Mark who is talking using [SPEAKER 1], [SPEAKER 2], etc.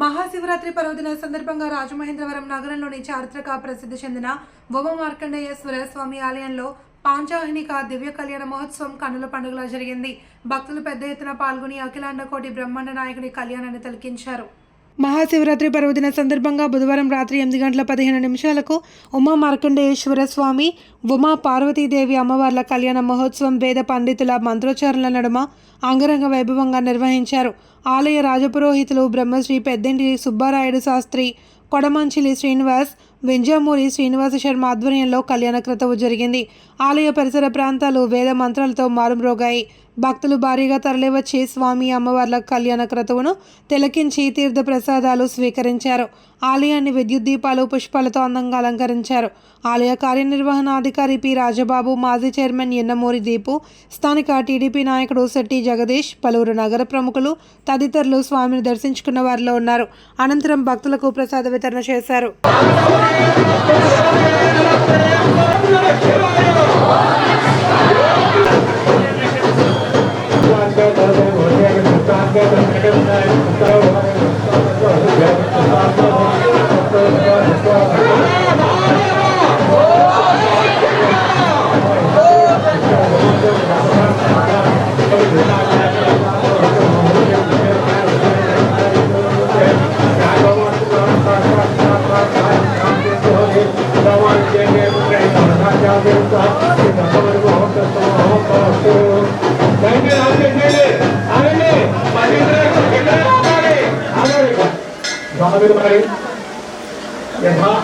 [SPEAKER 1] మహాశివరాత్రి పర్వదిన సందర్భంగా రాజమహేంద్రవరం నగరంలోని చారిత్రక ప్రసిద్ధి చెందిన వమ మార్కండేయేశ్వర స్వామి ఆలయంలో పాంచాహినిక దివ్య కళ్యాణ మహోత్సవం కన్నుల పండుగలా జరిగింది. భక్తులు పెద్ద ఎత్తున పాల్గొని అఖిలాండ కోటి బ్రహ్మాండ నాయకుని కళ్యాణాన్ని తిలకించారు. మహాశివరాత్రి పర్వదిన సందర్భంగా బుధవారం రాత్రి 8:15 ఉమా మార్కండేయేశ్వర స్వామి, ఉమా పార్వతీదేవి అమ్మవార్ల కళ్యాణ మహోత్సవం వేద పండితుల మంత్రోచ్చారణల నడుమ అంగరంగ వైభవంగా నిర్వహించారు. ఆలయ రాజపురోహితులు బ్రహ్మశ్రీ పెద్దింటి సుబ్బారాయుడు శాస్త్రి, కొడమంచిలి శ్రీనివాస్, వెంజామూరి శ్రీనివాస శర్మ ఆధ్వర్యంలో కళ్యాణ క్రతువు జరిగింది. ఆలయ పరిసర ప్రాంతాలు వేద మంత్రాలతో మారుమ్రోగాయి. భక్తులు భారీగా తరలివచ్చి స్వామి అమ్మవార్ల కళ్యాణ క్రతువును తిలకించి తీర్థ ప్రసాదాలు స్వీకరించారు. ఆలయాన్ని విద్యుత్ దీపాలు, పుష్పాలతో అందంగా అలంకరించారు. ఆలయ కార్యనిర్వహణాధికారి పి రాజబాబు, మాజీ చైర్మన్ ఎన్నమూరి దీపు, స్థానిక టీడీపీ నాయకుడు శెట్టి జగదీష్, పలువురు నగర ప్రముఖులు తదితరులు స్వామిని దర్శించుకున్న వారిలో ఉన్నారు. అనంతరం భక్తులకు ప్రసాద వితరణ చేశారు.
[SPEAKER 2] यथा